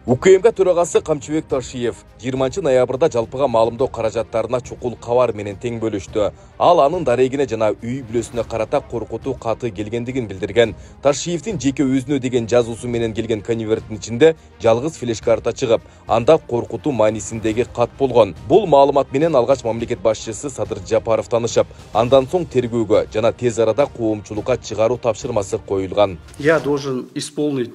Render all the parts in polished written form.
УКМК төрағасы Камчыбек Ташиев 20 ноябрда жалпыға маалымдоо каражаттарына чукул кабар менен тең бөлүштү. Ал анын дарегине жана үй бүлөсүнө карата коркутуу каты келгендигин билдирген. Ташиевдин жеке өзүнө деген жазуусу менен келген конверттин ичинде жалгыз флеш-карта чыгып, анда коркутуу маанисиндеги кат болгон. Бул маалымат менен алгач мамлекет башчысы Садыр Жапаров таанышып, андан соң тергөөгө жана тез арада коомчулукка чыгаруу тапшырмасы коюлган. Я должен исполнить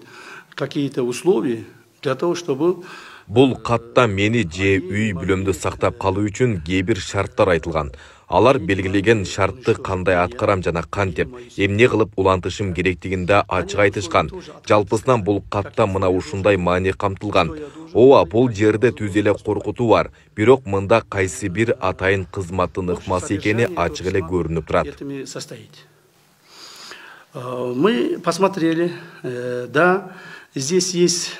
какие-то условия для того, чтобы Бул катта мени же үй бүлөмдү сактап калуу үчүн кээ бир шарттар айтылган. Алар белгилеген шартты кандай аткарам жана кантип, эмне кылып улантышым керектигинде ачык айтышкан. Жалпысынан бул катта мына ушундай маани камтылган. Ооба, бул жерде түз эле коркутуу бар, бирок мында кайсы бир атайын кызматтын ыкмасы экени ачык эле көрүнүп турат. Мы посмотрели, да, здесь есть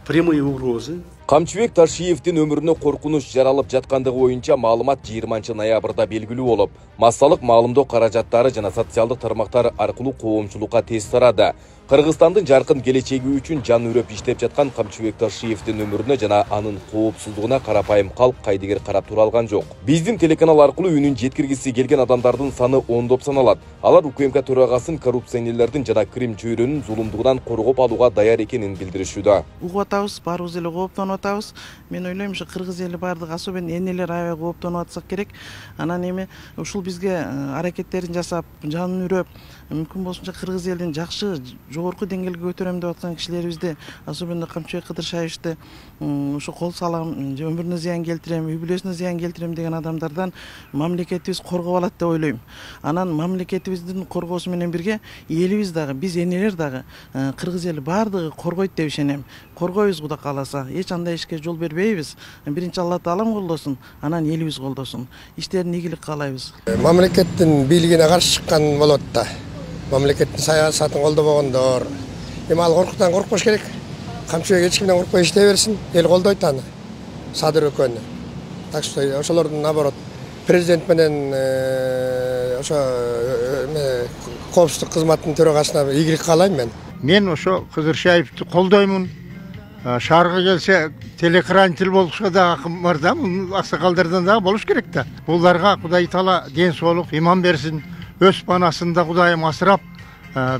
прямые угрозы. Камчыбек Ташиевдин өмүрүнө коркунуч жаралып жаткандыгы боюнча маалымат 20 ноябрда белгилүү болуп, массалык маалымдоо каражаттары жана социалдык тармактар аркылуу коомчулукка тез тарады. Кыргызстандын жаркын келечеги үчүн жан үрөп иштеп жаткан Камчыбек Ташиевдин өмүрүнө жана анын коопсуздугуна карапайым калк кайдыгер карап тура алган жок. Биздин телеканал аркылуу үнүн жеткиргиси келген адамдардын саны ондоп саналат. Алар УКМК төрагасын коррупционерлердин жана Крим чөйрөнүн зулумдугунан коргоп алууга даяр экенин билдиришүүдө. Угуп атабыз, баарыбыз эле кооптонуп атабыз. Мен ойлойм, ушу кыргыз эли бардык особенно энелер аябай кооптонуп атсак керек. Анан эми ушул бизге аракеттерин жасап, жанын үрөп, мүмкүн болсунча кыргыз элин жакшы жогорку деңгээлге көтөрөм деп аткан кишилерибизди, особенно Камчыбек Кыдыршаевичти ушу кол салам, өмүрүнө зыян келтирем, үй бүлөсүнө зыян келтирем деген адамдардан мамлекетибиз коргоп алат деп ойлойм. Анан мамлекетибиздин коргоосу менен бирге элибиз дагы, биз энелер дагы кыргыз эли бардыгы коргойт деп ишенем. Коргойбуз Кудай кааласа, эч андай ишке жол бербейбиз. Биринчи Алла Таалам колдосун, анан элибиз колдосун. Иштерин ийгилик каалайбыз. Мамлекеттин бийлигине каршы чыккан болот да. Мамлекеттин саясатын колдобогондор. Эми ал коркуттан коркпош керек. Камчыбек эч кимден коркпой иштей берсин. Эл колдойт аны. Садыр өкөнү. Так что ошолордун наоборот президент менен ошо коопсуздук кызматынын төрагасына ийгилик каалайм мен. Мен ошо Кыдыршаевди колдоймун. Шаарга келсе телекранчил болушка да акым бар да, аксакалдардан да болуш керек да. Буларга Кудай Таала ден соолук, иман берсин. Өз панасында Кудайым асырап,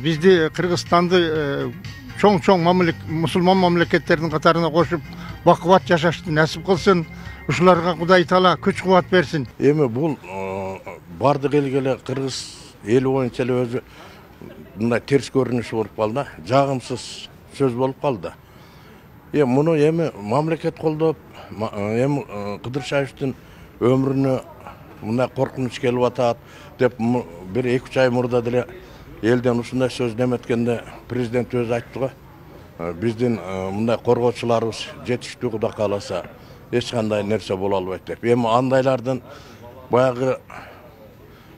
бизди Кыргызстанды чоң мусулман мамлекеттердин катарына кошуп, бакубат жашашты насип кылсын. Ушуларга Кудай Таала күч кубат берсин. Эми бул бардык элге эле кыргыз эли боюнча эле өзү мындай терс көрүнүш болуп калды, жагымсыз сөз болуп калды. Муну эми мамлекет колдоп, эми Кыдыршаевдин өмүрүнө мындай коркунуч келип атат деп бир 2-3 ай мурда деле элден ушундай сөз неметкенде президент өзү айтты го. Биздин мындай коргоочуларыбыз жетиштүү, Кудай кааласа эч кандай нерсе боло албайт деп. Эми андайлардын баягы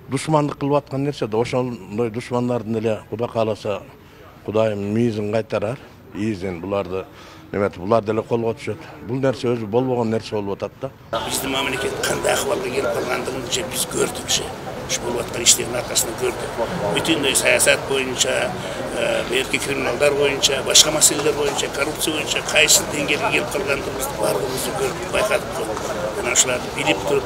душмандык кылып аткан нерсе да ошондой душмандардын эле Кудай кааласа Кудайым миизин кайтарар, ийизин буларды булар деле колго түшөт. Бул нерсе өзү болбогон нерсе болуп атат да. Биздин мамлекет кандай акыбалга келип калгандыгын же биз көрдүк. Ушу болуп аткан иштердин аркасында көрдүк. Бүтүндөй саясат боюнча, эрки криминалдар боюнча, башка маселелер боюнча, коррупция боюнча кайсы деңгээлге келип калгандыгыбызды бардыгыбызды көрдүк, байкадык. Мына ушуларды билип туруп,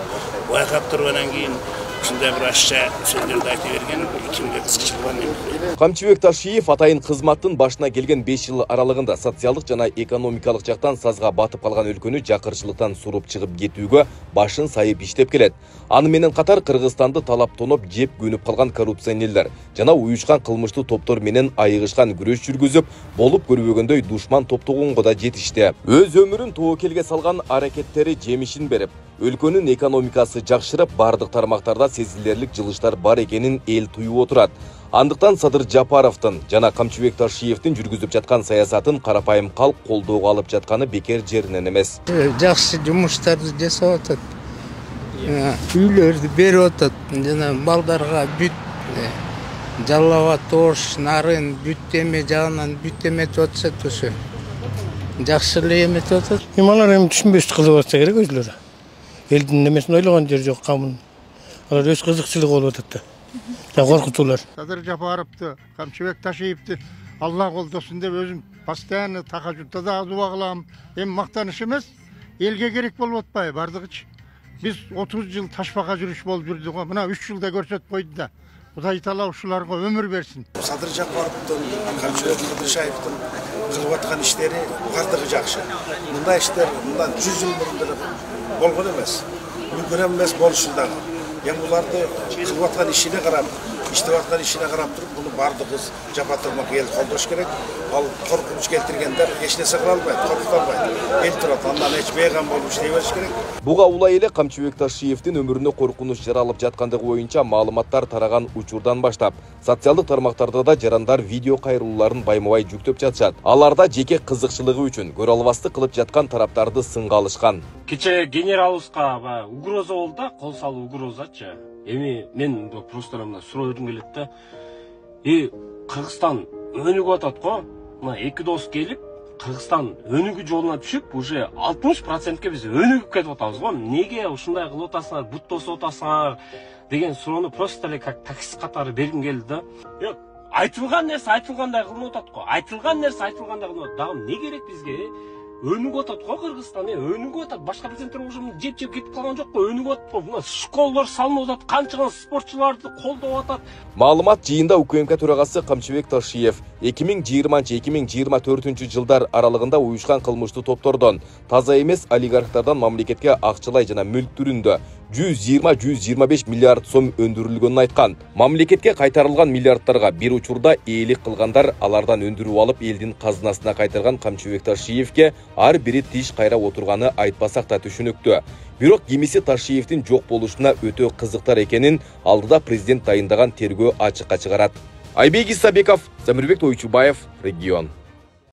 байкап тургандан кийин ушундай бир ашча сөздөрдү айта берген кимге кызыкчылыгы бар. Камчыбек Ташиев атайын кызматтын башына келген 5 жыл аралыгында социалдык жана экономикалык жактан сазга батып калган өлкөнү жакырчылыктан суруп чыгып кетүүгө башын сайып иштеп келет. Аны менен катар Кыргызстанды талаптоноп жеп көнүп калган коррупционерлер жана уюшкан кылмыштуу топтор менен айыгышкан күрөш жүргүзүп, болуп көрбөгөндөй душман топтогонго да жетишти. Өз өмүрүн тобокелге салган аракеттери жемишин берип, өлкөнүн экономикасы жакшырып, бардык тармактарда сезилерлик жылыштар бар экенин эл туюп отурат. Андыктан Садыр Жапаровдун жана Камчыбек Ташиевдин жүргүзүп жаткан саясатын карапайым калк колдоого алып жатканы бекер жеринен эмес. Жакшы жумуштарды жасап атат. Үйлөрдү берип атат. Жана балдарга бүт жалал абад, Ош, Нарын бүт эме жагынан бүт эметип атышат ошо. Жакшы эле эметип атат. Алар эми түшүнбөстүк кылып атса керек өзлөрү. Элдин немесин ойлогон жери жок, камын. Алар өз кызыкчылыгы болуп атат да. Коркутуулар. Садыр Жапаровду, Камчыбек Ташиевди Алла колдосун деп өзүм постоянно тахажутта да дуа кылам. Эми мактаныш эмес, элге керек болуп атпайбы бардыгычы. Биз 30 жыл ташпака жүрүш болуп жүрдүк го. Мына 3 жылда көрсөтүп койду да. Кудай таала ушуларга өмүр берсин. Садыр Жапаровдун, Камчыбек Кыдыршаевдин кылып аткан иштери бардыгы жакшы. Мындай иштер мындан 100 жыл мурун деле болгон эмес. Мүмкүн эмес болушу дагы. Эми буларды кылып аткан ишине карап, иштеп аткан ишине карап туруп, буну бардыгыбыз жапа турмак эл колдош керек. Ал коркунуч келтиргендер эч нерсе кыла албайт, коркута албайт. Эл турат, андан эч бейгам болуп иштей бериш керек. Буга улай эле Камчыбек Ташиевдин өмүрүнө коркунуч жаралып жаткандыгы боюнча маалыматтар тараган учурдан баштап, социалдык тармактарда да жарандар видео кайрылууларын байма-бай жүктөп жатышат. Аларда жеке кызыкчылыгы үчүн көрө албастык кылып жаткан тараптарды сынга алышкан. Кече генералыбызга угроза болду да, кол салуу угрозачы. Эми мен просто мына суроо бердим келет да. Кыргызстан өнүгүп атат го. Мына эки дос келип, Кыргызстан өнүгүү жолуна түшүп, уже 60%ке биз өнүгүп кетип атабыз го. Неге ушундай кылып атасыңар, бут тосуп атасыңар деген суроону просто эле как таксист катары бергим келди да. Айтылган нерсе айтылгандай кылынып атат го. Айтылган нерсе айтылгандай кылынып атат. Дагы не керек бизге? Өнүгүп атат го Кыргызстан, өнүгүп атат. Башка президенттер уже жеп кетип калган жок го, өнүгүп атат го. Мына школалар салынып атат, канчаган спортчуларды колдоп атат. Маалымат жыйында УКМК төрагасы Камчыбек Ташиев 2020-2024 жылдар аралыгында уюшкан кылмыштуу топтордон таза эмес олигархтардан мамлекетке акчалай жана мүлк түрүндө 120-125 миллиард сом өндүрүлгөнүн айткан. Мамлекетке кайтарылган миллиардтарга бир учурда ээлик кылгандар алардан өндүрүп алып элдин казынасына кайтарган Камчыбек Ташиевке ар бири тиш кайрап отурганы айтпасак да түшүнүктүү. Бирок кимиси Ташиевдин жок болушуна өтө кызыктар экенин алдыда президент дайындаган тергөө ачыкка чыгарат. Айбек Исабеков, Замирбек Тойчубаев, Регион.